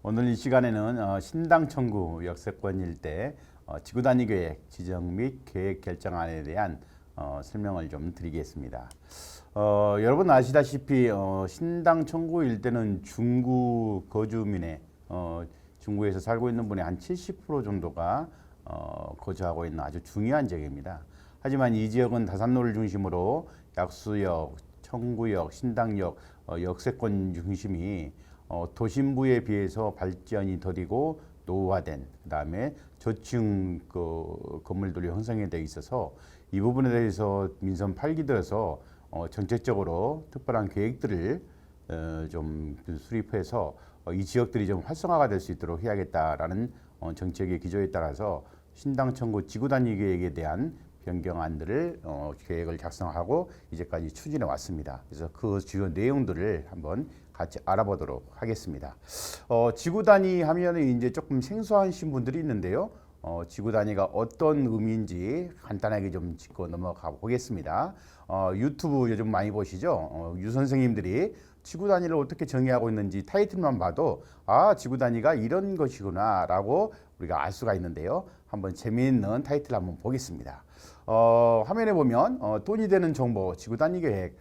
오늘 이 시간에는 신당 청구 역세권 일대 지구 단위 계획 지정 및 계획 결정안에 대한 설명을 좀 드리겠습니다. 여러분 아시다시피 신당 청구 일대는 중구 거주민의 중구에서 살고 있는 분의 한 70% 정도가 거주하고 있는 아주 중요한 지역입니다. 하지만 이 지역은 다산로를 중심으로 약수역, 청구역, 신당역, 역세권 중심이 도심부에 비해서 발전이 더디고 노후화된 그다음에 저층 건물들이 형성이 되어 있어서 이 부분에 대해서 민선 8기 들어서 정책적으로 특별한 계획들을 좀 수립해서 이 지역들이 좀 활성화가 될 수 있도록 해야겠다라는 정책의 기조에 따라서 신당 청구 지구 단위 계획에 대한 변경안들을 계획을 작성하고 이제까지 추진해 왔습니다. 그래서 그 주요 내용들을 한번 같이 알아보도록 하겠습니다. 지구 단위 하면 이제 조금 생소하신 분들이 있는데요. 지구 단위가 어떤 의미인지 간단하게 좀 짚고 넘어가 보겠습니다. 유튜브 요즘 많이 보시죠? 유 선생님들이 지구 단위를 어떻게 정의하고 있는지 타이틀만 봐도 지구 단위가 이런 것이구나 라고 우리가 알 수가 있는데요. 한번 재미있는 타이틀 한번 보겠습니다. 화면에 보면 돈이 되는 정보 지구 단위 계획.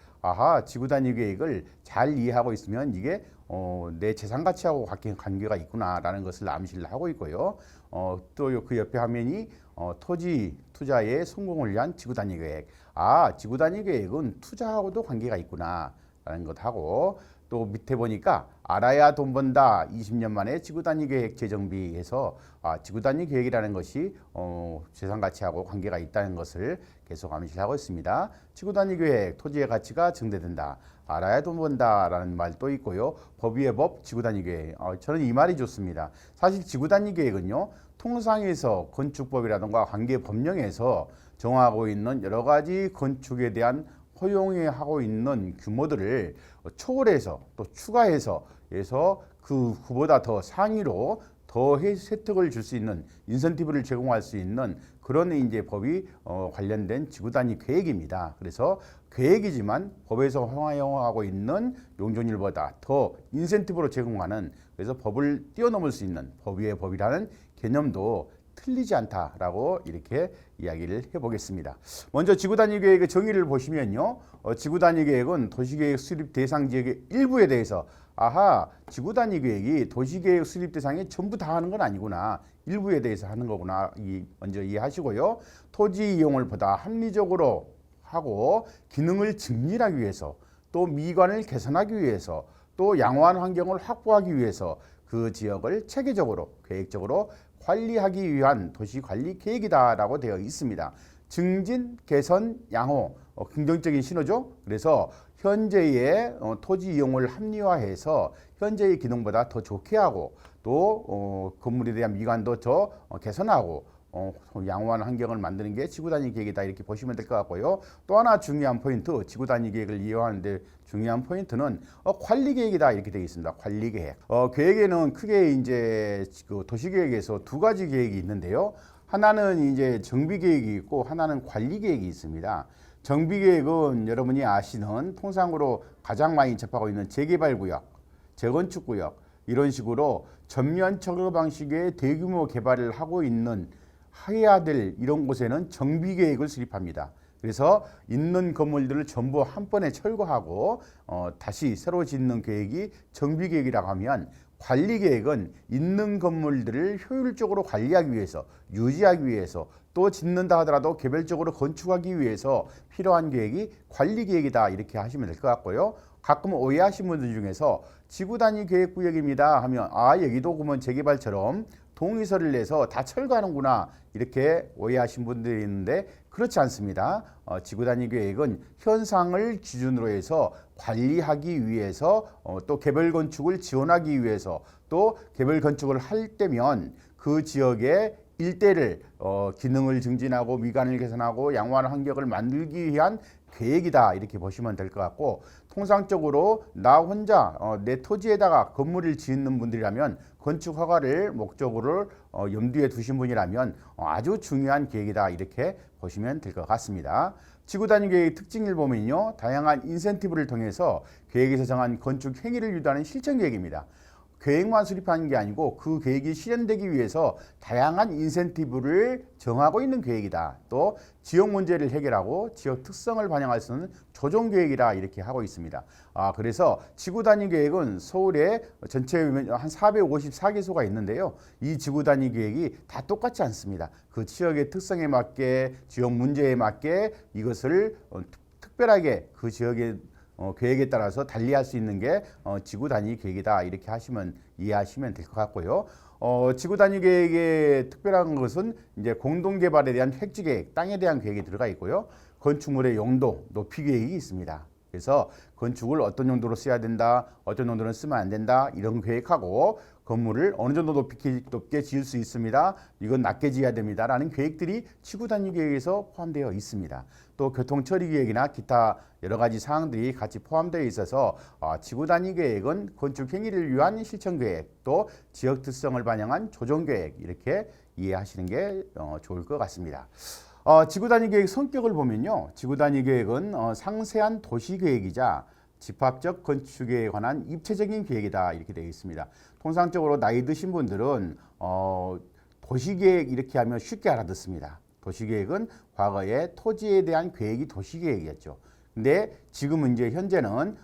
지구 단위 계획을 잘 이해하고 있으면 이게 내 재산 가치하고 관계가 있구나라는 것을 암시를 하고 있고요. 또 그 옆에 화면이 토지 투자의 성공을 위한 지구 단위 계획. 지구 단위 계획은 투자하고도 관계가 있구나라는 것하고 또 밑에 보니까 알아야 돈 번다 20년 만에 지구 단위 계획 재정비해서 지구 단위 계획이라는 것이 재산 가치하고 관계가 있다는 것을 계속 암시를 하고 있습니다. 지구 단위 계획 토지의 가치가 증대된다. 알아야 돈 번다라는 말도 있고요. 법 위의 법 지구 단위 계획. 저는 이 말이 좋습니다. 사실 지구 단위 계획은요. 통상에서 건축법이라든가 관계 법령에서 정하고 있는 여러 가지 건축에 대한 허용하고 있는 규모들을 초월해서 또 추가해서 그보다 더 상위로 더 혜택을 줄 수 있는 인센티브를 제공할 수 있는 그런 이제 법이 관련된 지구 단위 계획입니다. 그래서 계획이지만 법에서 허용하고 있는 용적률보다 더 인센티브로 제공하는 그래서 법을 뛰어넘을 수 있는 법 위의 법이라는 개념도 틀리지 않다라고 이렇게 이야기를 해보겠습니다. 먼저 지구 단위 계획의 정의를 보시면요. 지구 단위 계획은 도시계획 수립 대상 지역의 일부에 대해서 지구 단위 계획이 도시계획 수립 대상에 전부 다 하는 건 아니구나. 일부에 대해서 하는 거구나. 먼저 이해하시고요. 토지 이용을 보다 합리적으로 하고 기능을 증진하기 위해서 또 미관을 개선하기 위해서 또 양호한 환경을 확보하기 위해서 그 지역을 체계적으로 계획적으로 관리하기 위한 도시관리 계획이다라고 되어 있습니다. 증진, 개선, 양호, 긍정적인 신호죠. 그래서 현재의 토지 이용을 합리화해서 현재의 기능보다 더 좋게 하고 또 건물에 대한 미관도 더 개선하고 양호한 환경을 만드는 게 지구 단위 계획이다 이렇게 보시면 될 것 같고요. 또 하나 중요한 포인트, 지구 단위 계획을 이해하는데 중요한 포인트는 관리 계획이다 이렇게 되어 있습니다. 관리 계획. 계획에는 크게 이제 그 도시 계획에서 두 가지 계획이 있는데요. 하나는 이제 정비 계획이 있고 하나는 관리 계획이 있습니다. 정비 계획은 여러분이 아시는 통상으로 가장 많이 접하고 있는 재개발 구역, 재건축 구역 이런 식으로 전면 철거 방식의 대규모 개발을 하고 있는 해야 될 이런 곳에는 정비 계획을 수립합니다. 그래서 있는 건물들을 전부 한 번에 철거하고 다시 새로 짓는 계획이 정비 계획이라고 하면 관리 계획은 있는 건물들을 효율적으로 관리하기 위해서 유지하기 위해서 또 짓는다 하더라도 개별적으로 건축하기 위해서 필요한 계획이 관리 계획이다 이렇게 하시면 될 것 같고요. 가끔 오해하신 분들 중에서 지구 단위 계획 구역입니다 하면 여기도 그러면 재개발처럼 동의서를 내서 다 철거하는구나 이렇게 오해하신 분들이 있는데 그렇지 않습니다. 지구 단위 계획은 현상을 기준으로 해서 관리하기 위해서 또 개별 건축을 지원하기 위해서 또 개별 건축을 할 때면 그 지역의 일대를 기능을 증진하고 미관을 개선하고 양호한 환경을 만들기 위한 계획이다 이렇게 보시면 될 것 같고 통상적으로 나 혼자 내 토지에다가 건물을 짓는 분들이라면 건축 허가를 목적으로 염두에 두신 분이라면 아주 중요한 계획이다 이렇게 보시면 될 것 같습니다. 지구 단위 계획의 특징을 보면요. 다양한 인센티브를 통해서 계획에서 정한 건축 행위를 유도하는 실천 계획입니다. 계획만 수립하는 게 아니고 그 계획이 실현되기 위해서 다양한 인센티브를 정하고 있는 계획이다. 또 지역 문제를 해결하고 지역 특성을 반영할 수 있는 조정 계획이라 이렇게 하고 있습니다. 그래서 지구 단위 계획은 서울에 전체 한 454개소가 있는데요. 이 지구 단위 계획이 다 똑같지 않습니다. 그 지역의 특성에 맞게 지역 문제에 맞게 이것을 특별하게 그 지역의 계획에 따라서 달리할 수 있는 게 지구 단위 계획이다 이렇게 이해하시면 될 것 같고요. 지구 단위 계획의 특별한 것은 이제 공동 개발에 대한 획지 계획, 땅에 대한 계획이 들어가 있고요. 건축물의 용도, 높이 계획이 있습니다. 그래서 건축을 어떤 용도로 써야 된다, 어떤 용도로 쓰면 안 된다 이런 계획하고 건물을 어느 정도 높게 지을 수 있습니다. 이건 낮게 지어야 됩니다라는 계획들이 지구 단위 계획에서 포함되어 있습니다. 또 교통 처리 계획이나 기타 여러 가지 사항들이 같이 포함되어 있어서 지구 단위 계획은 건축 행위를 위한 실천 계획, 또 지역 특성을 반영한 조정 계획 이렇게 이해하시는 게 좋을 것 같습니다. 지구 단위 계획 성격을 보면요. 지구 단위 계획은 상세한 도시 계획이자 집합적 건축에 관한 입체적인 계획이다 이렇게 되어 있습니다. 통상적으로 나이 드신 분들은 도시계획 이렇게 하면 쉽게 알아듣습니다. 도시계획은 과거에 토지에 대한 계획이 도시계획이었죠. 근데 지금은 이제 현재는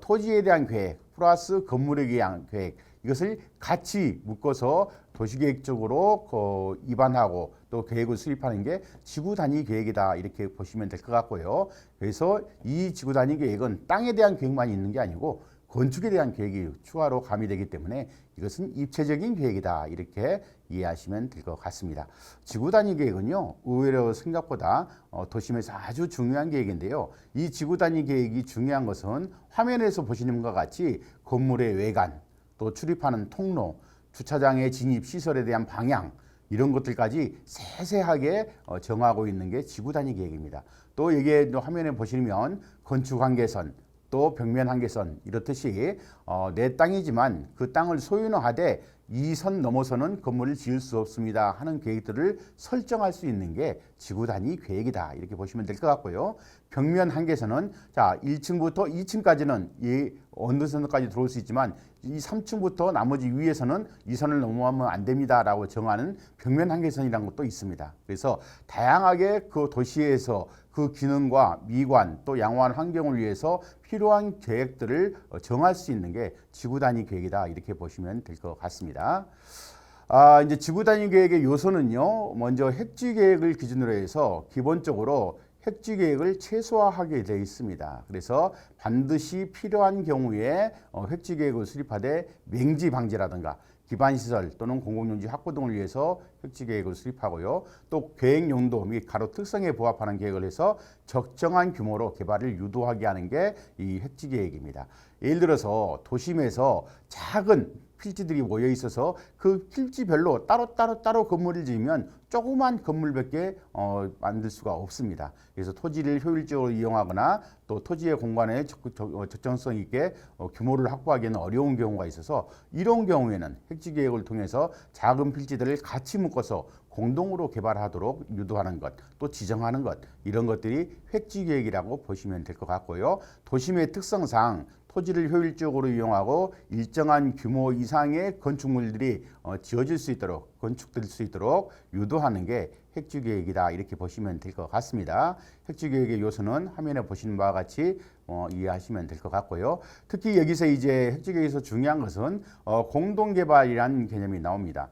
토지에 대한 계획 플러스 건물에 대한 계획 이것을 같이 묶어서 도시계획적으로 입안하고 또 계획을 수립하는 게 지구 단위 계획이다 이렇게 보시면 될 것 같고요. 그래서 이 지구 단위 계획은 땅에 대한 계획만 있는 게 아니고 건축에 대한 계획이 추가로 가미되기 때문에 이것은 입체적인 계획이다 이렇게 이해하시면 될 것 같습니다. 지구 단위 계획은요 의외로 생각보다 도심에서 아주 중요한 계획인데요. 이 지구 단위 계획이 중요한 것은 화면에서 보시는 것과 같이 건물의 외관, 또 출입하는 통로, 주차장의 진입 시설에 대한 방향 이런 것들까지 세세하게 정하고 있는 게 지구 단위 계획입니다. 또 이게 화면에 보시면 건축 한계선, 또 벽면 한계선 이렇듯이 내 땅이지만 그 땅을 소유는 하되 이 선 넘어서는 건물을 지을 수 없습니다 하는 계획들을 설정할 수 있는 게 지구 단위 계획이다 이렇게 보시면 될 것 같고요. 벽면 한계선은 자 1층부터 2층까지는 이 어느 선까지 들어올 수 있지만 이 3층부터 나머지 위에서는 이 선을 넘어가면 안 됩니다라고 정하는 벽면 한계선이라는 것도 있습니다. 그래서 다양하게 그 도시에서 그 기능과 미관 또 양호한 환경을 위해서 필요한 계획들을 정할 수 있는 게 지구 단위 계획이다 이렇게 보시면 될 것 같습니다. 이제 지구 단위 계획의 요소는요. 먼저 획지 계획을 기준으로 해서 기본적으로 획지 계획을 최소화하게 되어 있습니다. 그래서 반드시 필요한 경우에 획지 계획을 수립하되 맹지 방지라든가 기반시설 또는 공공용지 확보 등을 위해서 획지 계획을 수립하고요. 또 계획 용도 및 가로 특성에 부합하는 계획을 해서 적정한 규모로 개발을 유도하게 하는 게 이 획지 계획입니다. 예를 들어서 도심에서 작은 필지들이 모여 있어서 그 필지별로 따로 건물을 지으면 조그만 건물밖에 만들 수가 없습니다. 그래서 토지를 효율적으로 이용하거나 또 토지의 공간에 적정성 있게 규모를 확보하기에는 어려운 경우가 있어서 이런 경우에는 획지 계획을 통해서 작은 필지들을 같이 묶어서 공동으로 개발하도록 유도하는 것, 또 지정하는 것 이런 것들이 획지 계획이라고 보시면 될 것 같고요. 도심의 특성상 토지를 효율적으로 이용하고 일정한 규모 이상의 건축물들이 지어질 수 있도록 건축될 수 있도록 유도하는 게 획지 계획이다 이렇게 보시면 될 것 같습니다. 획지 계획의 요소는 화면에 보시는 바와 같이 이해하시면 될 것 같고요. 특히 여기서 이제 획지 계획에서 중요한 것은 공동개발이라는 개념이 나옵니다.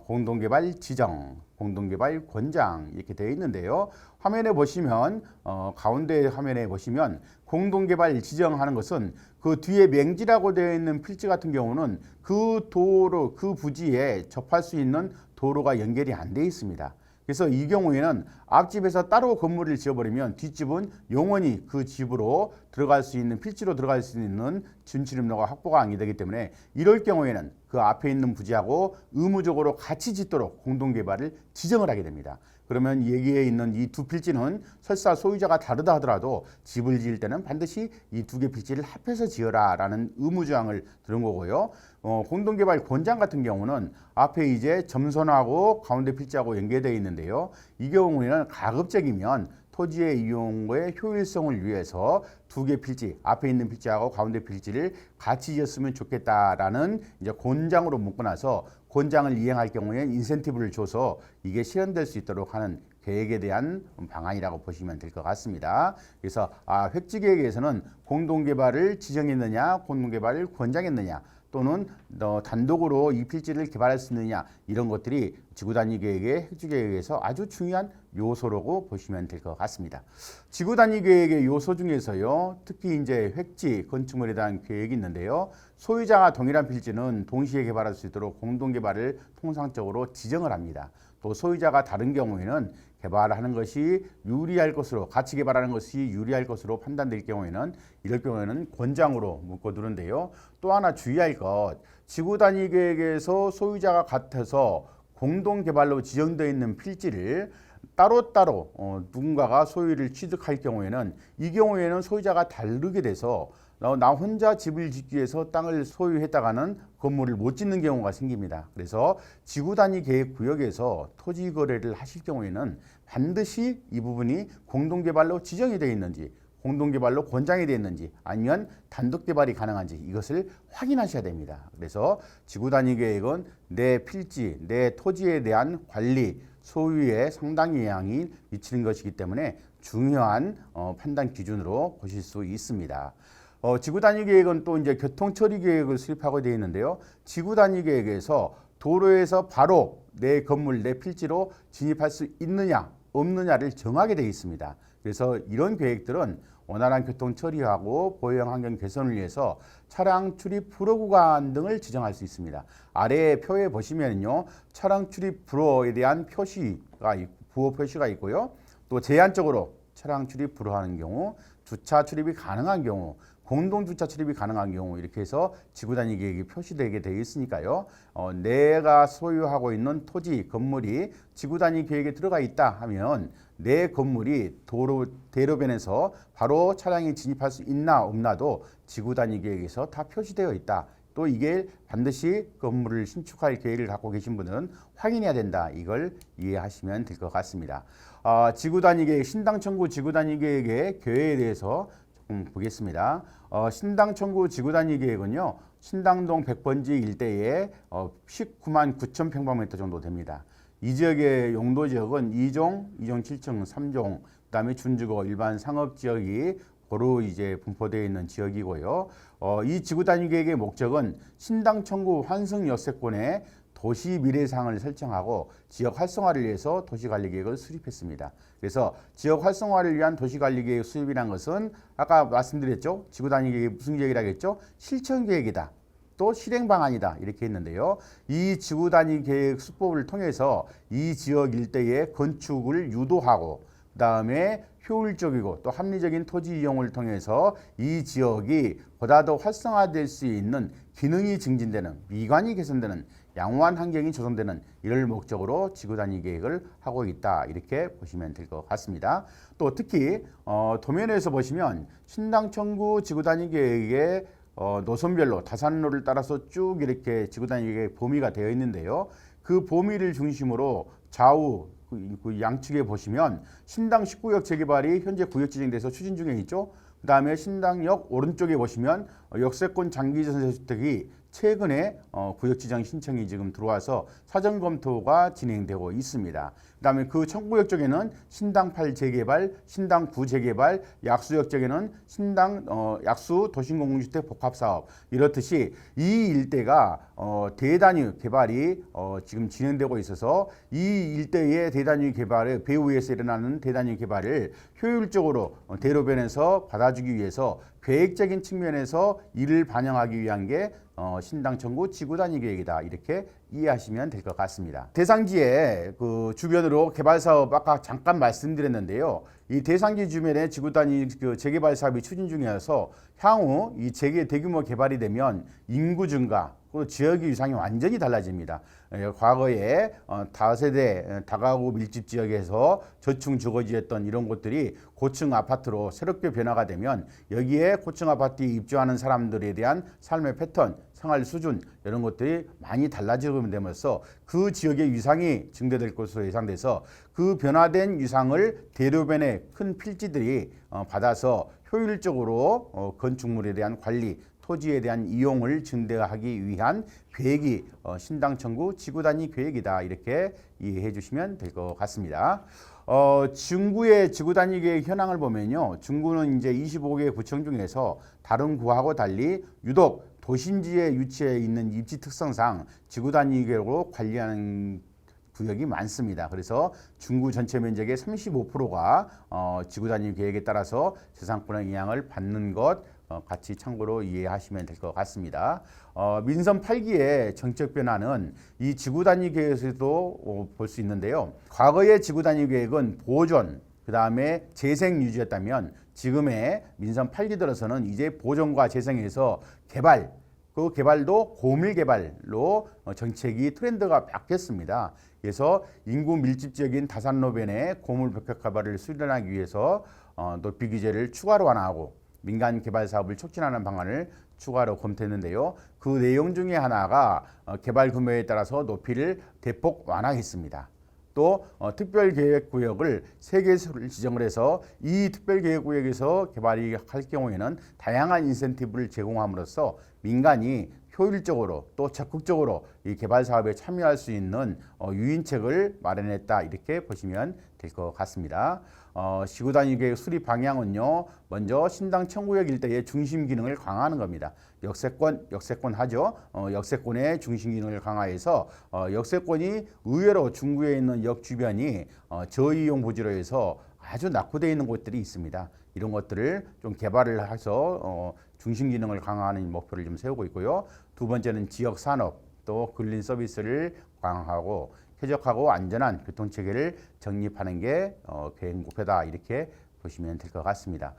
공동개발 지정, 공동개발 권장 이렇게 되어 있는데요. 화면에 보시면 가운데 화면에 보시면 공동개발 지정하는 것은 그 뒤에 맹지라고 되어 있는 필지 같은 경우는 그 도로 그 부지에 접할 수 있는 도로가 연결이 안 되어 있습니다. 그래서 이 경우에는 앞집에서 따로 건물을 지어버리면 뒷집은 영원히 그 집으로 들어갈 수 있는 필지로 들어갈 수 있는 진출입로가 확보가 안 되기 때문에 이럴 경우에는 그 앞에 있는 부지하고 의무적으로 같이 짓도록 공동개발을 지정을 하게 됩니다. 그러면 여기에 있는 이 두 필지는 설사 소유자가 다르다 하더라도 집을 지을 때는 반드시 이 두 개 필지를 합해서 지어라 라는 의무조항을 들은 거고요. 공동개발 권장 같은 경우는 앞에 이제 점선하고 가운데 필지하고 연계되어 있는데요. 이 경우에는 가급적이면 토지의 이용의 효율성을 위해서 두 개 필지, 앞에 있는 필지하고 가운데 필지를 같이 지었으면 좋겠다라는 이제 권장으로 묶어놔서 권장을 이행할 경우에 인센티브를 줘서 이게 실현될 수 있도록 하는 계획에 대한 방안이라고 보시면 될 것 같습니다. 그래서 획지계획에서는 공동개발을 지정했느냐, 공동개발을 권장했느냐, 또는 단독으로 이 필지를 개발할 수 있느냐, 이런 것들이 지구단위 계획의 획지계획에서 아주 중요한 요소라고 보시면 될 것 같습니다. 지구단위 계획의 요소 중에서요, 특히 이제 획지 건축물에 대한 계획이 있는데요, 소유자가 동일한 필지는 동시에 개발할 수 있도록 공동개발을 통상적으로 지정을 합니다. 또 소유자가 다른 경우에는 개발하는 것이 유리할 것으로, 같이 개발하는 것이 유리할 것으로 판단될 경우에는, 이럴 경우에는 권장으로 묶어두는데요. 또 하나 주의할 것, 지구단위 계획에서 소유자가 같아서 공동개발로 지정되어 있는 필지를 따로따로 누군가가 소유를 취득할 경우에는, 이 경우에는 소유자가 다르게 돼서 나 혼자 집을 짓기 위해서 땅을 소유했다가는 건물을 못 짓는 경우가 생깁니다. 그래서 지구단위 계획구역에서 토지 거래를 하실 경우에는 반드시 이 부분이 공동개발로 지정이 되어 있는지, 공동개발로 권장이 되어 있는지, 아니면 단독개발이 가능한지, 이것을 확인하셔야 됩니다. 그래서 지구단위 계획은 내 필지, 내 토지에 대한 관리, 소유에 상당히 영향이 미치는 것이기 때문에 중요한 판단 기준으로 보실 수 있습니다. 지구단위 계획은 또 이제 교통처리 계획을 수립하고 되어 있는데요. 지구단위 계획에서 도로에서 바로 내 건물, 내 필지로 진입할 수 있느냐, 없느냐를 정하게 되어 있습니다. 그래서 이런 계획들은 원활한 교통 처리하고 보행 환경 개선을 위해서 차량 출입 불허 구간 등을 지정할 수 있습니다. 아래 표에 보시면요, 차량 출입 불허에 대한 부호 표시가 있고요. 또 제한적으로 차량 출입 불허하는 경우, 주차 출입이 가능한 경우, 공동 주차 출입이 가능한 경우, 이렇게 해서 지구단위 계획이 표시되게 되어 있으니까요. 내가 소유하고 있는 토지, 건물이 지구단위 계획에 들어가 있다 하면 내 건물이 대로변에서 바로 차량이 진입할 수 있나 없나도 지구단위 계획에서 다 표시되어 있다. 또 이게 반드시 건물을 신축할 계획을 갖고 계신 분은 확인해야 된다. 이걸 이해하시면 될 것 같습니다. 지구단위 계획, 신당 청구 지구단위 계획의 계획에 대해서 보겠습니다. 신당 청구 지구단위 계획은요, 신당동 100번지 일대에 19만 9천 평방미터 정도 됩니다. 이 지역의 용도 지역은 2종, 2종 7층, 3종, 그다음에 준주거, 일반 상업 지역이 고루 이제 분포되어 있는 지역이고요. 이 지구단위 계획의 목적은 신당 청구 환승 역세권의 도시 미래상을 설정하고 지역 활성화를 위해서 도시관리계획을 수립했습니다. 그래서 지역 활성화를 위한 도시관리계획 수립이라는 것은 아까 말씀드렸죠. 지구단위 계획이 무슨 계획이라고 했죠? 실천계획이다. 또 실행방안이다. 이렇게 했는데요. 이 지구단위 계획 수법을 통해서 이 지역 일대의 건축을 유도하고, 그 다음에 효율적이고 또 합리적인 토지 이용을 통해서 이 지역이 보다 더 활성화될 수 있는 기능이 증진되는, 미관이 개선되는, 양호한 환경이 조성되는, 이를 목적으로 지구단위 계획을 하고 있다. 이렇게 보시면 될 것 같습니다. 또 특히 도면에서 보시면 신당 청구 지구단위 계획의 노선별로 다산로를 따라서 쭉 이렇게 지구단위 계획 범위가 되어 있는데요. 그 범위를 중심으로 좌우 그 양측에 보시면 신당 19역 재개발이 현재 구역 지정돼서 추진 중에 있죠. 그 다음에 신당역 오른쪽에 보시면 역세권 장기전세주택이 최근에 구역 지정 신청이 지금 들어와서 사전 검토가 진행되고 있습니다. 그 다음에 그 청구역 쪽에는 신당 8 재개발, 신당 9 재개발, 약수역 쪽에는 신당 약수 도심공공주택 복합사업, 이렇듯이 이 일대가 대단위 개발이 지금 진행되고 있어서 이 일대의 대단위 개발을 배후에서 일어나는 대단위 개발을 효율적으로 대로변에서 받아주기 위해서 계획적인 측면에서 이를 반영하기 위한 게 신당 청구 지구단위 계획이다. 이렇게 이해하시면 될 것 같습니다. 대상지의 그 주변으로 개발 사업 아까 잠깐 말씀드렸는데요. 이 대상지 주변에 지구단위 그 재개발 사업이 추진 중이어서 향후 이 재개 대규모 개발이 되면 인구 증가, 그 지역의 위상이 완전히 달라집니다. 과거에 다세대 다가구 밀집 지역에서 저층 주거지였던 이런 곳들이 고층 아파트로 새롭게 변화가 되면 여기에 고층 아파트에 입주하는 사람들에 대한 삶의 패턴, 생활 수준 이런 것들이 많이 달라지게 되면서 그 지역의 위상이 증대될 것으로 예상돼서 그 변화된 위상을 대로변의 큰 필지들이 받아서 효율적으로 건축물에 대한 관리, 토지에 대한 이용을 증대하기 위한 계획이 신당 청구 지구단위 계획이다, 이렇게 이해해 주시면 될 것 같습니다. 중구의 지구단위 계획 현황을 보면요, 중구는 이제 25개 구청 중에서 다른 구하고 달리 유독 도심지에 위치해 있는 입지 특성상 지구단위 계획으로 관리하는 구역이 많습니다. 그래서 중구 전체 면적의 35%가 지구단위 계획에 따라서 재산권의 영향을 받는 것 같이 참고로 이해하시면 될 것 같습니다. 민선 8기의 정책 변화는 이 지구단위 계획에서도 볼 수 있는데요. 과거의 지구단위 계획은 보존, 그 다음에 재생 유지였다면 지금의 민선 8기 들어서는 이제 보존과 재생에서 개발, 그 개발도 고밀 개발로 정책이 트렌드가 바뀌었습니다. 그래서 인구 밀집 지역인 다산로변의 고물 벽화 개발을 수련하기 위해서 높이 규제를 추가로 완화하고 민간 개발 사업을 촉진하는 방안을 추가로 검토했는데요. 그 내용 중에 하나가 개발 규모에 따라서 높이를 대폭 완화했습니다. 또 특별계획구역을 3개소를 지정을 해서 이 특별계획구역에서 개발이 할 경우에는 다양한 인센티브를 제공함으로써 민간이 효율적으로 또 적극적으로 이 개발 사업에 참여할 수 있는 유인책을 마련했다, 이렇게 보시면 될 것 같습니다. 지구단위 계획 수립 방향은요, 먼저 신당 청구역 일대의 중심 기능을 강화하는 겁니다. 역세권 하죠. 역세권의 중심 기능을 강화해서 역세권이 의외로 중구에 있는 역 주변이 저이용 부지로 해서 아주 낙후되어 있는 곳들이 있습니다. 이런 것들을 좀 개발을 해서 중심 기능을 강화하는 목표를 좀 세우고 있고요. 두 번째는 지역 산업 또 근린 서비스를 강화하고 쾌적하고 안전한 교통체계를 정립하는 게 계획 목표다, 이렇게 보시면 될 것 같습니다.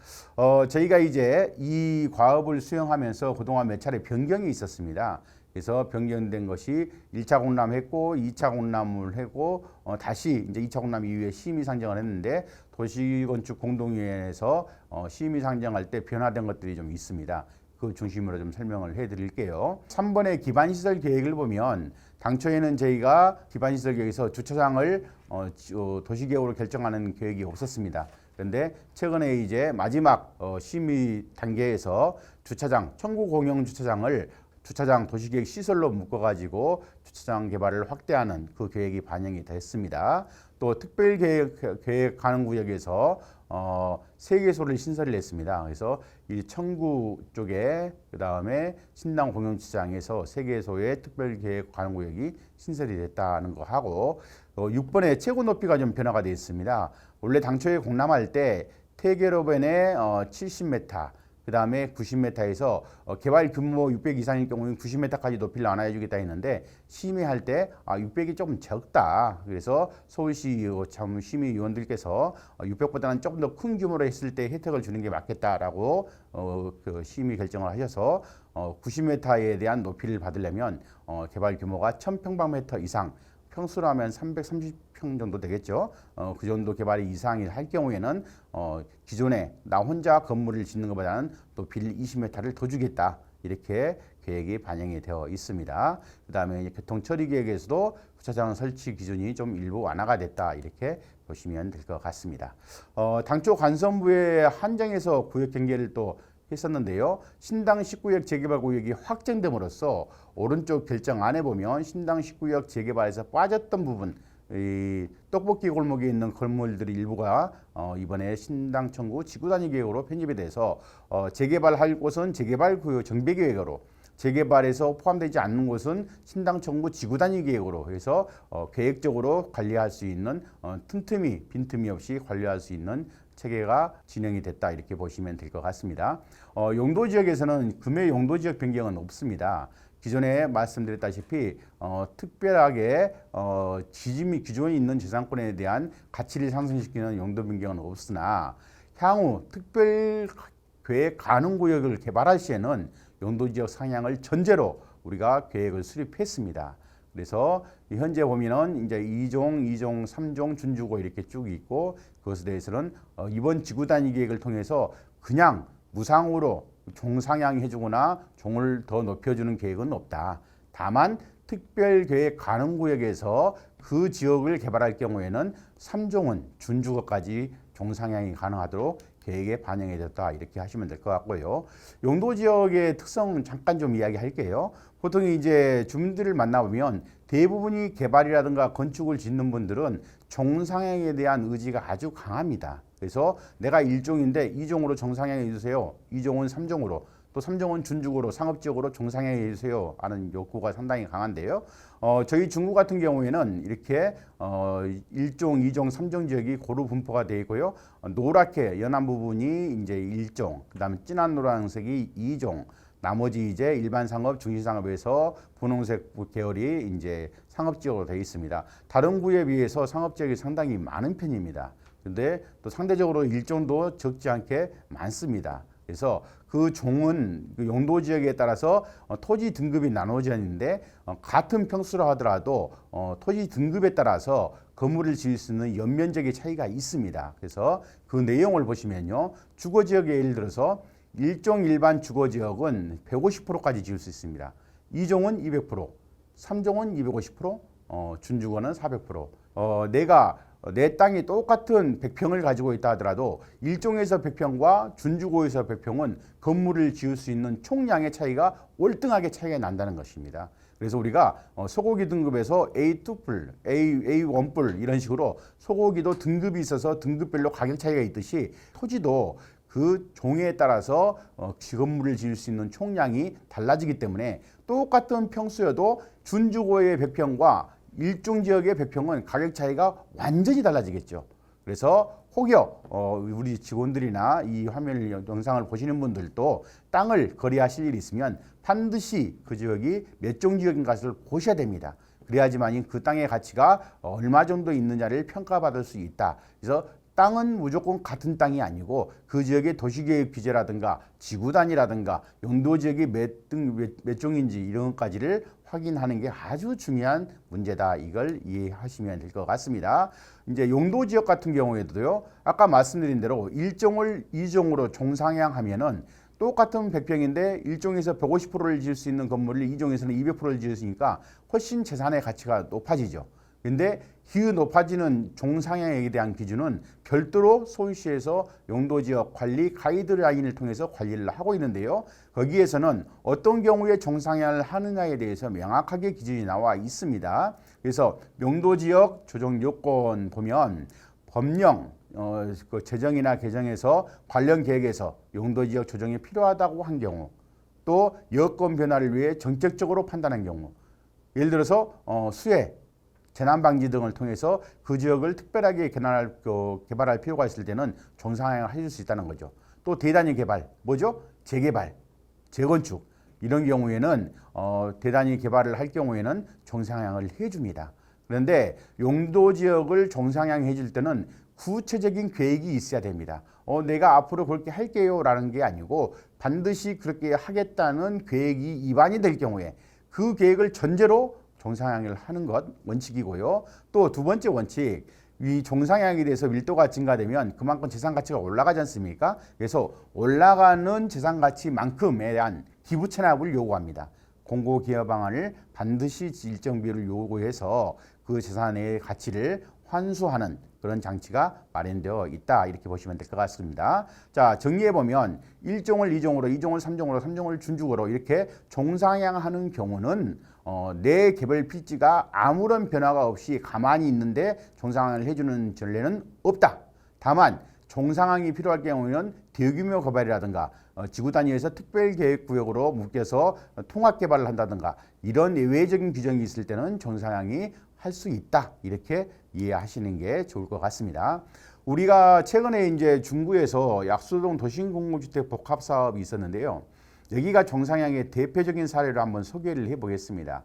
저희가 이제 이 과업을 수행하면서 그동안 몇 차례 변경이 있었습니다. 그래서 변경된 것이 1차 공람했고 2차 공람을 하고 다시 이제 2차 공람 이후에 심의 상정을 했는데 도시건축 공동위원회에서 심의 상정할 때 변화된 것들이 좀 있습니다. 그 중심으로 좀 설명을 해드릴게요. 3번의 기반시설 계획을 보면 당초에는 저희가 기반시설 계획에서 주차장을 도시계획으로 결정하는 계획이 없었습니다. 그런데 최근에 이제 마지막 심의 단계에서 주차장, 청구 공영 주차장을 주차장 도시계획 시설로 묶어가지고 주차장 개발을 확대하는 그 계획이 반영이 됐습니다. 또 특별계획 가능구역에서 3개소를 신설을 했습니다. 그래서 이 청구 쪽에 그 다음에 신당 공영주차장에서 3개소의 특별계획 가능구역이 신설이 됐다는 거 하고 6번에 최고 높이가 좀 변화가 되어 있습니다. 원래 당초에 공람할 때 태계로변에 70m, 그 다음에 90m에서 개발 규모 600 이상일 경우는 90m까지 높이를 완화해주겠다 했는데 심의할 때 600이 조금 적다. 그래서 서울시 참 심의위원들께서 600보다는 조금 더 큰 규모로 했을 때 혜택을 주는 게 맞겠다라고 그 심의 결정을 하셔서 90m에 대한 높이를 받으려면 개발 규모가 1000평방미터 이상, 평수로 하면 330평 정도 되겠죠. 그 정도 개발이 이상이 할 경우에는 기존에 나 혼자 건물을 짓는 것보다는 높이를 20m를 더 주겠다, 이렇게 계획이 반영이 되어 있습니다. 그 다음에 교통처리 계획에서도 주차장 설치 기준이 좀 일부 완화가 됐다, 이렇게 보시면 될 것 같습니다. 당초 관선부의 한정에서 구역 경계를 또 했었는데요. 신당 19역 재개발 구역이 확정됨으로써 오른쪽 결정안에 보면 신당 19역 재개발에서 빠졌던 부분, 이 떡볶이 골목에 있는 건물들이 일부가 이번에 신당 청구 지구단위 계획으로 편입이 돼서 재개발할 곳은 재개발 구역 정비 계획으로, 재개발에서 포함되지 않는 곳은 신당 청구 지구단위 계획으로 해서 계획적으로 관리할 수 있는 틈틈이 빈틈이 없이 관리할 수 있는 체계가 진행이 됐다, 이렇게 보시면 될 것 같습니다. 용도 지역에서는 금의 용도 지역 변경은 없습니다. 기존에 말씀드렸다시피 특별하게 지짐이 기존에 있는 재산권에 대한 가치를 상승시키는 용도 변경은 없으나 향후 특별계획 가능구역을 개발할 시에는 용도 지역 상향을 전제로 우리가 계획을 수립했습니다. 그래서 현재 보면은 이제 2종, 2종, 3종 준주고 이렇게 쭉 있고 그것에 대해서는 이번 지구 단위 계획을 통해서 그냥 무상으로 종상향 해주거나 종을 더 높여주는 계획은 없다. 다만 특별계획 가능구역에서 그 지역을 개발할 경우에는 3종은 준주거까지 종상향이 가능하도록 계획에 반영해졌다 이렇게 하시면 될 것 같고요. 용도지역의 특성 잠깐 좀 이야기할게요. 보통 이제 주민들을 만나보면 대부분이 개발이라든가 건축을 짓는 분들은 종상향에 대한 의지가 아주 강합니다. 그래서 내가 1종인데 2종으로 종상향해 주세요. 2종은 3종으로 또 3종은 준주거로 상업지역으로 종상향해 주세요 하는 욕구가 상당히 강한데요. 저희 중구 같은 경우에는 이렇게 1종, 2종, 3종 지역이 고루 분포가 되어 있고요. 노랗게 연한 부분이 이제 1종, 그다음에 진한 노란색이 2종, 나머지 이제 일반 상업, 중시상업에서 분홍색 계열이 이제 상업지역으로 되어 있습니다. 다른 구에 비해서 상업지역이 상당히 많은 편입니다. 근데 또 상대적으로 일종도 적지 않게 많습니다. 그래서 그 종은 그 용도 지역에 따라서 토지 등급이 나눠져 있는데 같은 평수라 하더라도 토지 등급에 따라서 건물을 지을 수 있는 연면적의 차이가 있습니다. 그래서 그 내용을 보시면요. 주거지역에 예를 들어서 1종 일반 주거지역은 150%까지 지을 수 있습니다. 2종은 200%, 3종은 250%, 준주거는 400%. 내가 내 땅이 똑같은 100평을 가지고 있다 하더라도 1종에서 100평과 준주거에서 100평은 건물을 지을 수 있는 총량의 차이가 월등하게 차이가 난다는 것입니다. 그래서 우리가 소고기 등급에서 A2뿔, A1뿔 이런 식으로 소고기도 등급이 있어서 등급별로 가격 차이가 있듯이 토지도 그 종에 따라서 건물을 지을 수 있는 총량이 달라지기 때문에 똑같은 평수여도 준주거의 100평과 일종 지역의 100평은 가격 차이가 완전히 달라지겠죠. 그래서 혹여 우리 직원들이나 이 화면 영상을 보시는 분들도 땅을 거래하실 일이 있으면 반드시 그 지역이 몇 종 지역인 것을 보셔야 됩니다. 그래야지만 그 땅의 가치가 얼마 정도 있느냐를 평가받을 수 있다. 그래서 땅은 무조건 같은 땅이 아니고 그 지역의 도시계획 규제라든가 지구단위라든가 용도지역이 몇 종인지 이런 것까지를 확인하는 게 아주 중요한 문제다. 이걸 이해하시면 될 것 같습니다. 이제 용도지역 같은 경우에도요. 아까 말씀드린 대로 1종을 2종으로 종상향하면은 똑같은 100평인데 1종에서 150%를 지을 수 있는 건물을 2종에서는 200%를 지으니까 훨씬 재산의 가치가 높아지죠. 근데 그 높아지는 종상향에 대한 기준은 별도로 서울시에서 용도지역 관리 가이드라인을 통해서 관리를 하고 있는데요. 거기에서는 어떤 경우에 종상향을 하느냐에 대해서 명확하게 기준이 나와 있습니다. 그래서 용도지역 조정 요건 보면 법령 그 제정이나 개정에서 관련 계획에서 용도지역 조정이 필요하다고 한 경우, 또 여건 변화를 위해 정책적으로 판단한 경우, 예를 들어서 수해, 재난방지 등을 통해서 그 지역을 특별하게 개발할 필요가 있을 때는 종상향을 해줄 수 있다는 거죠. 또 대단위 개발, 뭐죠? 재개발, 재건축 이런 경우에는 대단위 개발을 할 경우에는 종상향을 해줍니다. 그런데 용도지역을 종상향 해줄 때는 구체적인 계획이 있어야 됩니다. 내가 앞으로 그렇게 할게요 라는 게 아니고 반드시 그렇게 하겠다는 계획이 입안이 될 경우에 그 계획을 전제로 종상향을 하는 것 원칙이고요. 또 두 번째 원칙, 이 종상향에 대해서 밀도가 증가되면 그만큼 재산 가치가 올라가지 않습니까? 그래서 올라가는 재산 가치만큼에 대한 기부 체납을 요구합니다. 공고기여 방안을 반드시 일정 비율을 요구해서 그 재산의 가치를 환수하는 그런 장치가 마련되어 있다. 이렇게 보시면 될 것 같습니다. 자, 정리해보면 1종을 2종으로, 2종을 3종으로, 3종을 준주거로 이렇게 종상향하는 경우는 내 개별 필지가 아무런 변화가 없이 가만히 있는데 종상향을 해주는 전례는 없다. 다만 종상향이 필요할 경우에는 대규모 개발이라든가 지구 단위에서 특별계획구역으로 묶여서 통합개발을 한다든가 이런 예외적인 규정이 있을 때는 종상향이 할 수 있다. 이렇게 이해하시는 게 좋을 것 같습니다. 우리가 최근에 이제 중구에서 약수동 도심공공주택 복합사업이 있었는데요. 여기가 종상향의 대표적인 사례를 한번 소개를 해보겠습니다.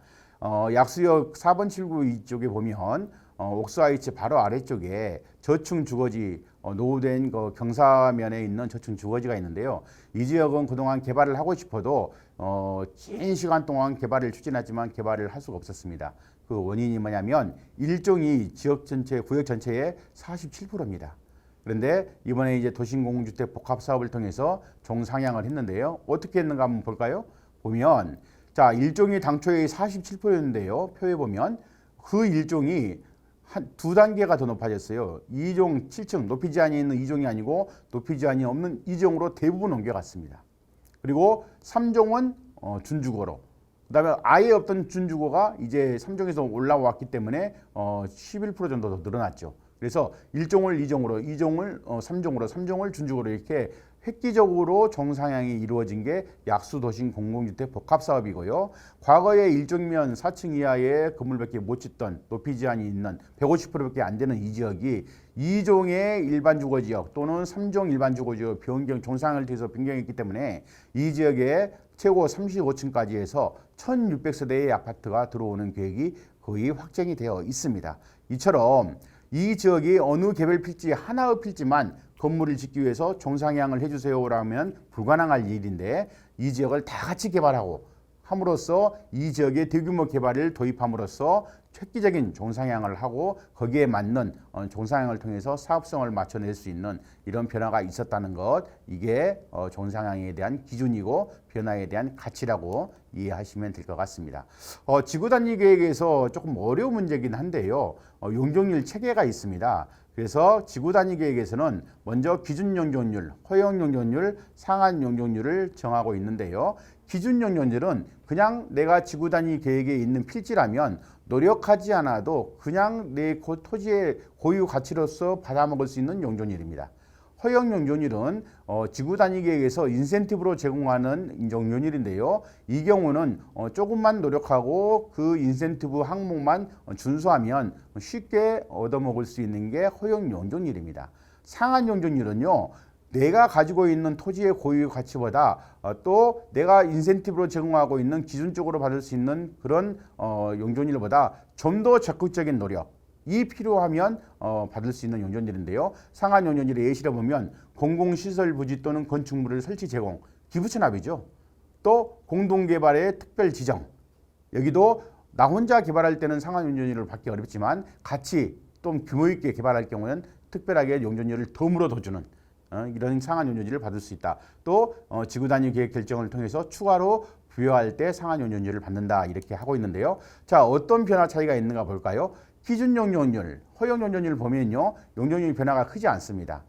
약수역 4번 7구 이쪽에 보면 옥스하이츠 바로 아래쪽에 저층 주거지 노후된 그 경사면에 있는 저층 주거지가 있는데요. 이 지역은 그동안 개발을 하고 싶어도 긴 시간 동안 개발을 추진하지만 개발을 할 수가 없었습니다. 그 원인이 뭐냐면 일종이 지역 전체, 구역 전체의 47%입니다. 그런데 이번에 이제 도심공공주택 복합사업을 통해서 종상향을 했는데요. 어떻게 했는가 한번 볼까요? 보면 자, 일종이 당초에 47%였는데요. 표에 보면 그 일종이 한 두 단계가 더 높아졌어요. 2종 7층 높이 제한이 있는 2종이 아니고 높이 제한이 없는 2종으로 대부분 옮겨갔습니다. 그리고 3종은 준주거로, 그다음에 아예 없던 준주거가 이제 3종에서 올라왔기 때문에 11% 정도 더 늘어났죠. 그래서 1종을 2종으로, 2종을 3종으로, 3종을 준주거로 이렇게 획기적으로 종상향이 이루어진 게 약수도심 공공주택 복합사업이고요. 과거에 1종면 4층 이하의 건물밖에 못 짓던 높이 제한이 있는 150%밖에 안 되는 이 지역이 2종의 일반 주거지역 또는 3종 일반 주거지역 변경 종상을 통해서 변경했기 때문에 이 지역에 최고 35층까지 해서 1600세대의 아파트가 들어오는 계획이 거의 확정이 되어 있습니다. 이처럼 이 지역이 어느 개별 필지 하나의 필지만 건물을 짓기 위해서 종상향을 해주세요라면 불가능할 일인데 이 지역을 다 같이 개발하고 함으로써 이 지역의 대규모 개발을 도입함으로써 획기적인 종상향을 하고 거기에 맞는 종상향을 통해서 사업성을 맞춰낼 수 있는 이런 변화가 있었다는 것, 이게 종상향에 대한 기준이고 변화에 대한 가치라고 이해하시면 될 것 같습니다. 지구단위 계획에서 조금 어려운 문제긴 한데요. 용적률 체계가 있습니다. 그래서 지구단위 계획에서는 먼저 기준 용적률, 허용 용적률, 상한 용적률을 정하고 있는데요. 기준 용적률은 그냥 내가 지구단위 계획에 있는 필지라면 노력하지 않아도 그냥 내 토지의 고유 가치로서 받아먹을 수 있는 용적률입니다. 허용 용적률은 지구단위 계획에서 인센티브로 제공하는 용적률인데요. 이 경우는 조금만 노력하고 그 인센티브 항목만 준수하면 쉽게 얻어먹을 수 있는 게 허용 용적률입니다. 상한 용적률은요, 내가 가지고 있는 토지의 고유 가치보다 또 내가 인센티브로 제공하고 있는 기준적으로 받을 수 있는 그런 용적률보다 좀 더 적극적인 노력이 필요하면 받을 수 있는 용적률인데요. 상한 용적률의 예시를 보면 공공시설 부지 또는 건축물을 설치 제공, 기부채납이죠. 또 공동개발의 특별 지정, 여기도 나 혼자 개발할 때는 상한 용적률을 받기 어렵지만 같이 또 규모 있게 개발할 경우는 특별하게 용적률을 덤으로 더 주는 이런 상한 용적률을 받을 수 있다. 또 지구단위 계획 결정을 통해서 추가로 부여할 때 상한 용적률을 받는다, 이렇게 하고 있는데요. 자, 어떤 변화 차이가 있는가 볼까요? 기준 용적률, 허용 용적률을 보면요, 용적률 변화가 크지 않습니다.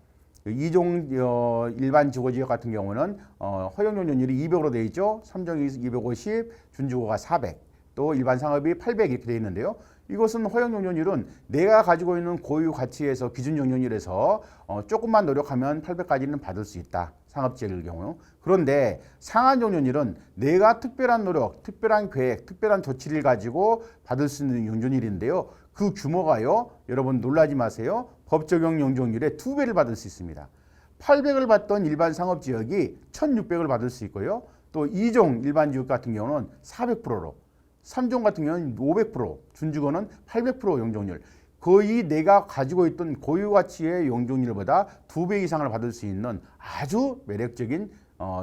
2종 일반 주거지역 같은 경우는 허용 용적률이 200으로 되어 있죠. 3종이 250, 준주거가 400, 또 일반 상업이 800 이렇게 되어 있는데요. 이것은 허용 용적률은 내가 가지고 있는 고유 가치에서 기준 용적률에서 조금만 노력하면 800까지는 받을 수 있다, 상업지역의 경우. 그런데 상한 용적률은 내가 특별한 노력, 특별한 계획, 특별한 조치를 가지고 받을 수 있는 용적률인데요. 그 규모가요, 여러분 놀라지 마세요. 법 적용 용적률의 2배를 받을 수 있습니다. 800을 받던 일반 상업지역이 1600을 받을 수 있고요. 또 2종 일반 지역 같은 경우는 400%로, 3종 같은 경우는 500%, 준주거는 800% 용적률. 거의 내가 가지고 있던 고유 가치의 용적률보다 2배 이상을 받을 수 있는 아주 매력적인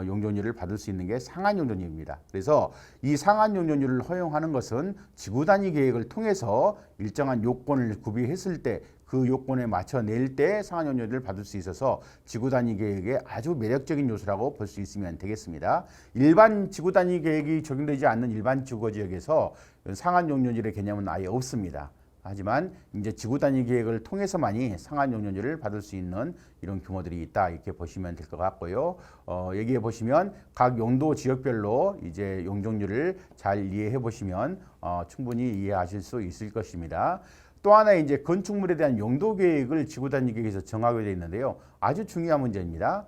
용적률을 받을 수 있는 게 상한 용적률입니다. 그래서 이 상한 용적률을 허용하는 것은 지구단위 계획을 통해서 일정한 요건을 구비했을 때 그 요건에 맞춰 낼 때 상한 용적률을 받을 수 있어서 지구단위 계획의 아주 매력적인 요소라고 볼 수 있으면 되겠습니다. 일반 지구단위 계획이 적용되지 않는 일반 주거지역에서 상한 용적률의 개념은 아예 없습니다. 하지만 이제 지구단위 계획을 통해서만이 상한 용적률을 받을 수 있는 이런 규모들이 있다, 이렇게 보시면 될 것 같고요. 여기에 보시면 각 용도 지역별로 이제 용적률을 잘 이해해 보시면 충분히 이해하실 수 있을 것입니다. 또 하나 이제 건축물에 대한 용도 계획을 지구단위 계획에서 정하게 되어 있는데요. 아주 중요한 문제입니다.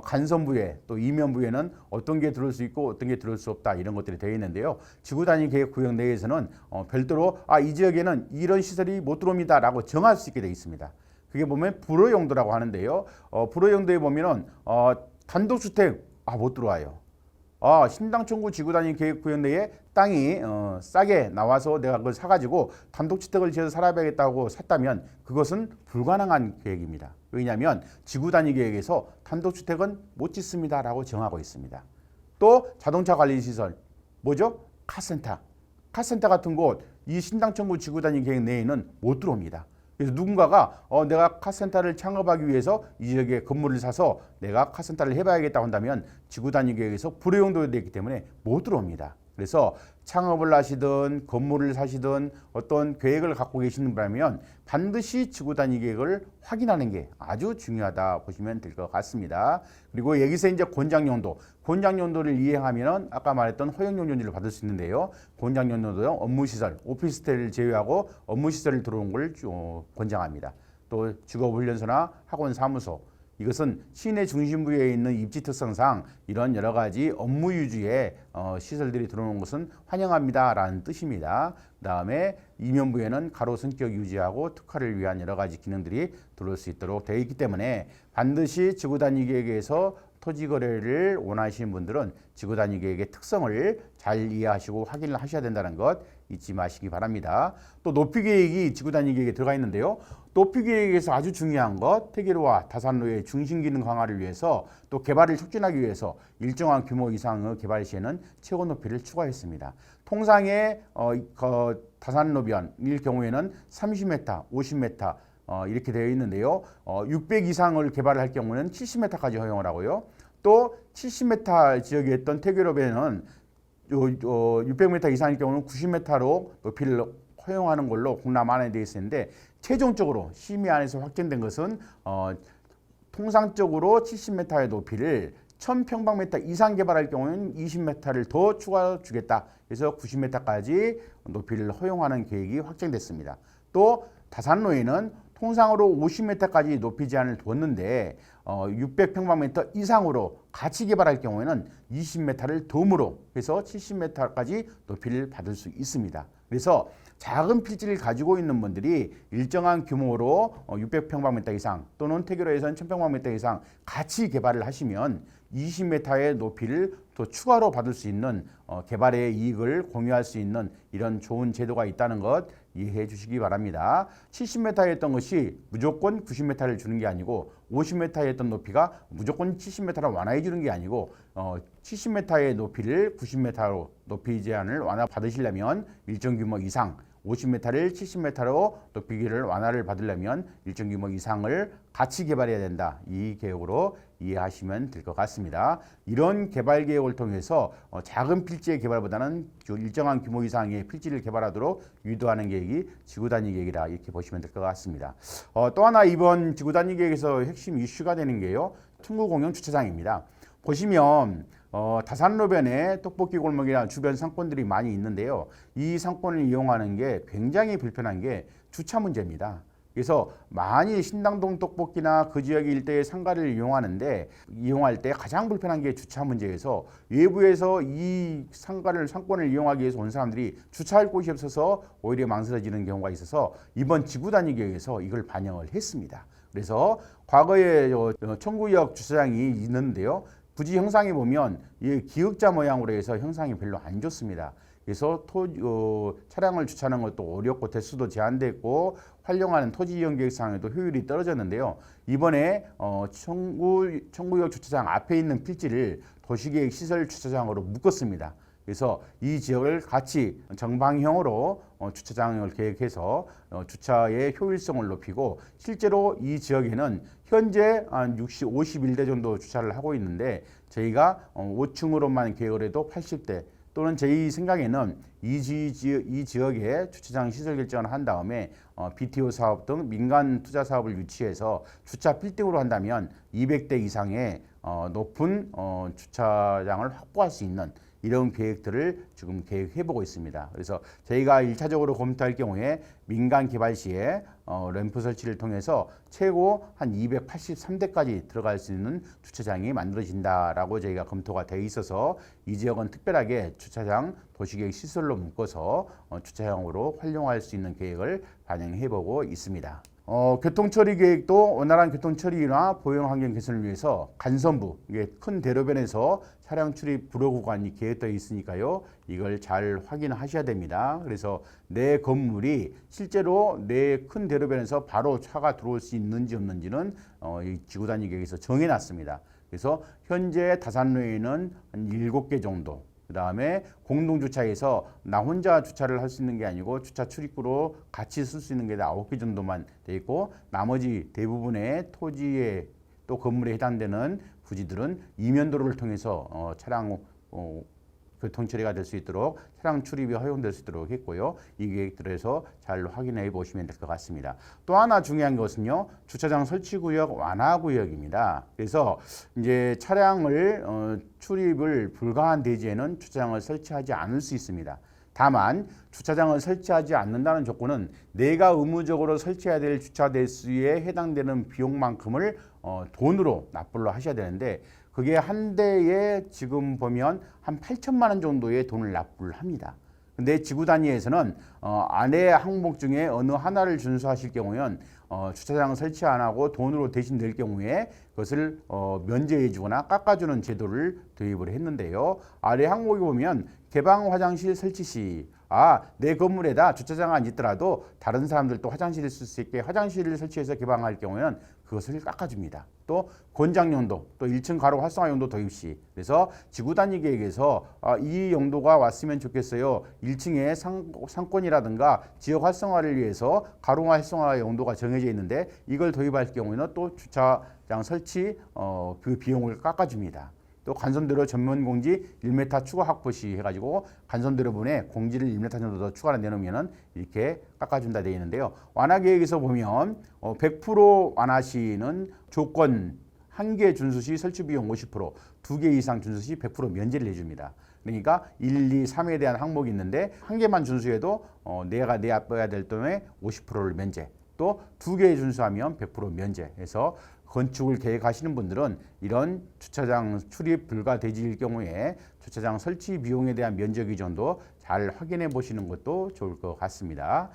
간선부에 또 이면부에는 어떤 게 들어올 수 있고 어떤 게 들어올 수 없다, 이런 것들이 되어 있는데요. 지구단위 계획 구역 내에서는 별도로 이 지역에는 이런 시설이 못 들어옵니다 라고 정할 수 있게 되어 있습니다. 그게 보면 불허용도라고 하는데요. 불허용도에 보면은 단독주택 못 들어와요. 신당 청구 지구단위 계획구역 내에 땅이 싸게 나와서 내가 그걸 사가지고 단독주택을 지어서 살아야겠다고 샀다면 그것은 불가능한 계획입니다. 왜냐하면 지구단위 계획에서 단독주택은 못 짓습니다라고 정하고 있습니다. 또 자동차 관리시설, 뭐죠? 카센터. 카센터 같은 곳, 이 신당 청구 지구단위 계획 내에는 못 들어옵니다. 그래서 누군가가 내가 카센터를 창업하기 위해서 이 지역에 건물을 사서 내가 카센터를 해봐야겠다고 한다면 지구단위 계획에서 불허용도가 되기 때문에 못 들어옵니다. 그래서 창업을 하시든 건물을 사시든 어떤 계획을 갖고 계시는 분이라면 반드시 지구단위 계획을 확인하는 게 아주 중요하다 보시면 될 것 같습니다. 그리고 여기서 이제 권장용도를 이행하면 아까 말했던 허용용도를 받을 수 있는데요. 권장용도도 업무시설, 오피스텔을 제외하고 업무시설을 들어온 걸 권장합니다. 또 직업훈련소나 학원사무소, 이것은 시내 중심부에 있는 입지 특성상 이런 여러 가지 업무 위주의 시설들이 들어오는 것은 환영합니다라는 뜻입니다. 그 다음에 이면부에는 가로 성격 유지하고 특화를 위한 여러 가지 기능들이 들어올 수 있도록 되어 있기 때문에 반드시 지구단위 계획에서 토지 거래를 원하시는 분들은 지구단위 계획의 특성을 잘 이해하시고 확인을 하셔야 된다는 것 잊지 마시기 바랍니다. 또 높이 계획이 지구단위 계획에 들어가 있는데요. 높이 계획에서 아주 중요한 것, 태계로와 다산로의 중심 기능 강화를 위해서 또 개발을 촉진하기 위해서 일정한 규모 이상의 개발 시에는 최고 높이를 추가했습니다. 통상의 다산로변일 경우에는 30m, 50m 이렇게 되어 있는데요. 600 이상을 개발할 경우는 70m까지 허용을 하고요. 또 70m 지역에 있던 태계로변은 600m 이상일 경우는 90m로 높이를 허용하는 걸로 공람안에 되어 있었는데 최종적으로 심의안에서 확정된 것은 통상적으로 70m의 높이를 1000평방미터 이상 개발할 경우는 20m를 더 추가 주겠다. 그래서 90m까지 높이를 허용하는 계획이 확정됐습니다. 또 다산로에는 통상으로 50m까지 높이 제한을 뒀는데 600평방미터 이상으로 같이 개발할 경우에는 20m를 덤으로 해서 70m까지 높이를 받을 수 있습니다. 그래서 작은 필지를 가지고 있는 분들이 일정한 규모로 600평방미터 이상 또는 태계로에서는 1000평방미터 이상 같이 개발을 하시면 20m의 높이를 또 추가로 받을 수 있는 개발의 이익을 공유할 수 있는 이런 좋은 제도가 있다는 것 이해해 주시기 바랍니다. 70m였던 것이 무조건 90m를 주는 게 아니고 50m였던 높이가 무조건 70m를 완화해 주는 게 아니고 70m의 높이를 90m로 높이 제한을 완화 받으시려면 일정 규모 이상 50m를 70m로 높이기를 완화를 받으려면 일정 규모 이상을 같이 개발해야 된다. 이 계획으로 이해하시면 될 것 같습니다. 이런 개발 계획을 통해서 작은 필지의 개발보다는 일정한 규모 이상의 필지를 개발하도록 유도하는 계획이 지구단위 계획이다. 이렇게 보시면 될 것 같습니다. 또 하나 이번 지구단위 계획에서 핵심 이슈가 되는 게요. 청구 공영 주차장입니다. 보시면 다산로변에 떡볶이 골목이나 주변 상권들이 많이 있는데요. 이 상권을 이용하는 게 굉장히 불편한 게 주차 문제입니다. 그래서 많이 신당동 떡볶이나 그 지역 일대의 상가를 이용할 때 가장 불편한 게 주차 문제에서 외부에서 이 상권을 이용하기 위해서 온 사람들이 주차할 곳이 없어서 오히려 망설여지는 경우가 있어서 이번 지구단위 계획에서 이걸 반영을 했습니다. 그래서 과거에 청구역 주차장이 있는데요. 부지 형상에 보면 이 기역자 모양으로 해서 형상이 별로 안 좋습니다. 그래서 차량을 주차하는 것도 어렵고 대수도 제한됐고 활용하는 토지 이용 계획상에도 효율이 떨어졌는데요. 이번에 청구역 주차장 앞에 있는 필지를 도시계획 시설 주차장으로 묶었습니다. 그래서 이 지역을 같이 정방형으로 주차장을 계획해서 주차의 효율성을 높이고 실제로 이 지역에는 현재 한 51대 정도 주차를 하고 있는데 저희가 5층으로만 계획을 해도 80대 또는 저희 생각에는 이 지역에 주차장 시설 결정을 한 다음에 BTO 사업 등 민간 투자 사업을 유치해서 주차 빌딩으로 한다면 200대 이상의 높은 주차장을 확보할 수 있는 이런 계획들을 지금 계획해보고 있습니다. 그래서 저희가 1차적으로 검토할 경우에 민간 개발 시에 램프 설치를 통해서 최고 한 283대까지 들어갈 수 있는 주차장이 만들어진다라고 저희가 검토가 되어 있어서 이 지역은 특별하게 주차장 도시계획 시설로 묶어서 주차장으로 활용할 수 있는 계획을 반영해보고 있습니다. 교통처리 계획도 원활한 교통처리나 보행환경 개선을 위해서 간선부, 이게 큰 대로변에서 차량 출입 불허 구간이 계획되어 있으니까요. 이걸 잘 확인하셔야 됩니다. 그래서 내 건물이 실제로 내 큰 대로변에서 바로 차가 들어올 수 있는지 없는지는 이 지구단위 계획에서 정해놨습니다. 그래서 현재 다산로에는 한 7개 정도, 그 다음에 공동주차에서 나 혼자 주차를 할 수 있는 게 아니고 주차 출입구로 같이 쓸 수 있는 게 9개 정도만 돼 있고, 나머지 대부분의 토지에 또 건물에 해당되는 부지들은 이면도로를 통해서 차량 교통 처리가 될 수 있도록 차량 출입이 허용될 수 있도록 했고요. 이 계획들에서 잘 확인해 보시면 될 것 같습니다. 또 하나 중요한 것은요, 주차장 설치 구역 완화 구역입니다. 그래서 이제 차량을 출입을 불가한 대지에는 주차장을 설치하지 않을 수 있습니다. 다만 주차장을 설치하지 않는다는 조건은 내가 의무적으로 설치해야 될 주차 대수에 해당되는 비용만큼을 돈으로 납부를 하셔야 되는데, 그게 한 대에 지금 보면 한 8천만 원 정도의 돈을 납부를 합니다. 근데 지구 단위에서는 안에 항목 중에 어느 하나를 준수하실 경우에는 주차장 설치 안 하고 돈으로 대신 낼 경우에 그것을 면제해 주거나 깎아주는 제도를 도입을 했는데요. 아래 항목에 보면 개방 화장실 설치 시 내 건물에다 주차장 안 있더라도 다른 사람들도 화장실을 쓸 수 있게 화장실을 설치해서 개방할 경우에는 그것을 깎아줍니다. 또 권장 용도, 또 1층 가로 활성화 용도 도입 시, 그래서 지구 단위 계획에서 이 용도가 왔으면 좋겠어요. 1층에 상권이라든가 지역 활성화를 위해서 가로 활성화 용도가 정해져 있는데, 이걸 도입할 경우에는 또 주차장 설치 그 비용을 깎아줍니다. 또 간선도로 전면 공지 1m 추가 확보 시 해가지고 간선도로분에 공지를 1m 정도 더 추가로 내놓으면은 이렇게 깎아준다 되어 있는데요. 완화 계획에서 보면 100% 완화 시는 조건 1개 준수 시 설치 비용 50%, 2개 이상 준수 시 100% 면제를 해줍니다. 그러니까 1, 2, 3에 대한 항목이 있는데, 1개만 준수해도 내가 내야 될 돈의 50%를 면제, 또 2개 준수하면 100% 면제해서 건축을 계획하시는 분들은 이런 주차장 출입 불가 대지일 경우에 주차장 설치 비용에 대한 면적 기준도 잘 확인해 보시는 것도 좋을 것 같습니다.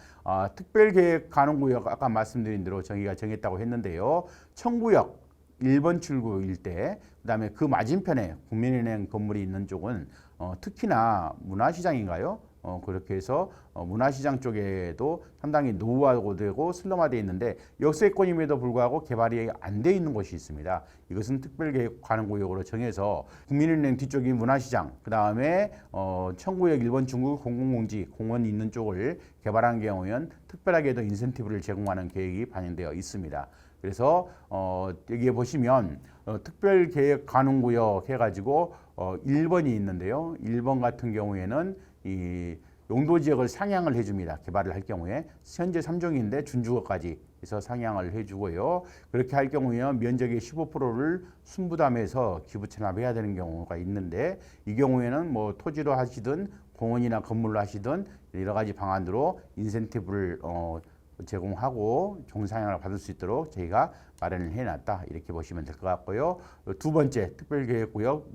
특별계획 가능구역 아까 말씀드린 대로 저희가 정했다고 했는데요. 청구역 1번 출구 일대, 그 다음에 그 맞은편에 국민은행 건물이 있는 쪽은 특히나 문화시장인가요? 그렇게 해서 문화시장 쪽에도 상당히 노후화되고 슬럼화되어 있는데 역세권임에도 불구하고 개발이 안 돼 있는 곳이 있습니다. 이것은 특별계획 관할구역으로 정해서 국민은행 뒤쪽인 문화시장, 그 다음에 청구역 1번 중구 공공공지 공원이 있는 쪽을 개발한 경우에는 특별하게도 인센티브를 제공하는 계획이 반영되어 있습니다. 그래서 여기에 보시면 특별계획 가능구역 해가지고 1번이 있는데요. 1번 같은 경우에는 이 용도지역을 상향을 해줍니다. 개발을 할 경우에 현재 3종인데 준주거까지 해서 상향을 해주고요. 그렇게 할 경우에는 면적의 15%를 순부담해서 기부 체납해야 되는 경우가 있는데, 이 경우에는 뭐 토지로 하시든 공원이나 건물로 하시든 여러 가지 방안으로 인센티브를 제공하고 종상향을 받을 수 있도록 저희가 마련을 해놨다, 이렇게 보시면 될 것 같고요. 두 번째 특별계획구역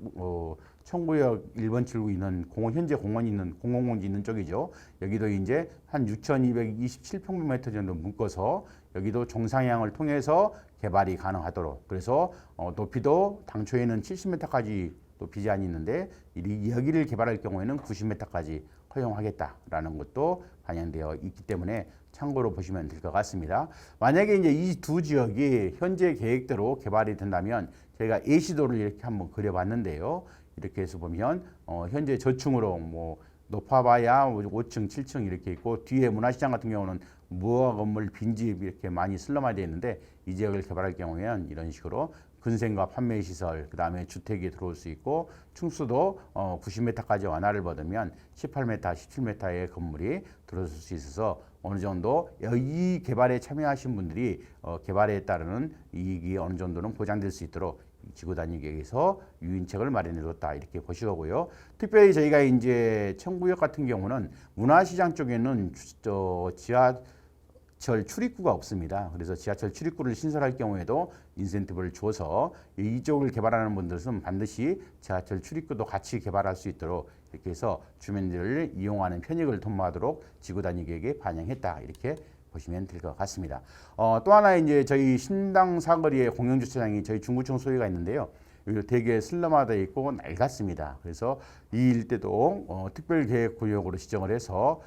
청구역 1번 출구 있는 공원, 현재 공원이 있는 공공공지 있는 쪽이죠. 여기도 이제 한 6,227평방미터 정도 묶어서 여기도 종상향을 통해서 개발이 가능하도록, 그래서 높이도 당초에는 70m까지 높이 제한이 있는데 여기를 개발할 경우에는 90m까지 허용하겠다라는 것도 반영되어 있기 때문에 참고로 보시면 될 것 같습니다. 만약에 이제 이 두 지역이 현재 계획대로 개발이 된다면 저희가 예시도를 이렇게 한번 그려봤는데요. 이렇게 해서 보면 현재 저층으로 뭐 높아봐야 5층, 7층 이렇게 있고, 뒤에 문화시장 같은 경우는 무허가 건물, 빈집 이렇게 많이 슬럼화되어 있는데, 이 지역을 개발할 경우에는 이런 식으로 근생과 판매 시설, 그 다음에 주택이 들어올 수 있고, 층수도 90m까지 완화를 받으면 18m, 17m의 건물이 들어올 수 있어서 어느 정도 이 개발에 참여하신 분들이 개발에 따르는 이익이 어느 정도는 보장될 수 있도록 지구 단위 계획에서 유인책을 마련해뒀다, 이렇게 보시고요. 특별히 저희가 이제 청구역 같은 경우는 문화시장 쪽에는 지하철 출입구가 없습니다. 그래서 지하철 출입구를 신설할 경우에도 인센티브를 줘서 이쪽을 개발하는 분들은 반드시 지하철 출입구도 같이 개발할 수 있도록 이렇게 해서 주민들을 이용하는 편익을 도모하도록 지구 단위 계획에 반영했다, 이렇게 보시면 될 것 같습니다. 또 하나 이제 저희 신당 사거리에 공영주차장이 저희 중구청 소유가 있는데요. 여기 되게 슬럼화되어 있고 낡았습니다. 그래서 이 일대도 특별계획구역으로 지정을 해서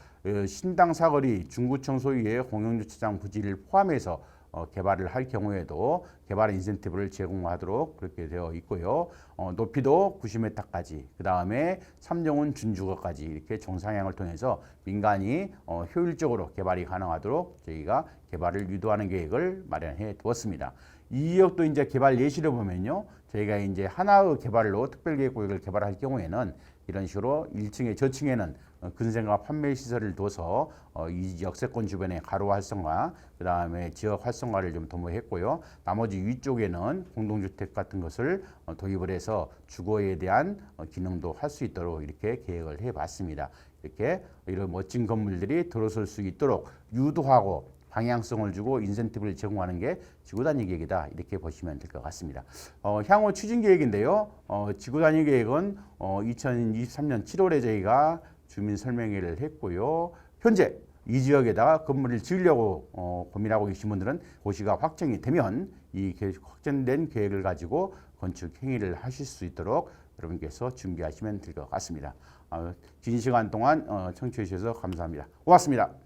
신당 사거리 중구청 소유의 공영주차장 부지를 포함해서 개발을 할 경우에도 개발 인센티브를 제공하도록 그렇게 되어 있고요. 높이도 90m까지, 그 다음에 3정원 준주거까지 이렇게 정상향을 통해서 민간이 효율적으로 개발이 가능하도록 저희가 개발을 유도하는 계획을 마련해 두었습니다. 이 지역도 이제 개발 예시를 보면요. 저희가 이제 하나의 개발로 특별계획구역을 개발할 경우에는 이런 식으로 1층에 저층에는 근생과 판매 시설을 둬서 이 역세권 주변의 가로 활성화, 그 다음에 지역 활성화를 좀 도모했고요. 나머지 위쪽에는 공동주택 같은 것을 도입을 해서 주거에 대한 기능도 할 수 있도록 이렇게 계획을 해봤습니다. 이렇게 이런 멋진 건물들이 들어설 수 있도록 유도하고 방향성을 주고 인센티브를 제공하는 게 지구단위 계획이다. 이렇게 보시면 될 것 같습니다. 향후 추진 계획인데요. 지구단위 계획은 2023년 7월에 저희가 주민 설명회를 했고요. 현재 이 지역에다가 건물을 지으려고 고민하고 계신 분들은 고시가 확정이 되면 이 확정된 계획을 가지고 건축 행위를 하실 수 있도록 여러분께서 준비하시면 될 것 같습니다. 긴 시간 동안 청취해 주셔서 감사합니다. 고맙습니다.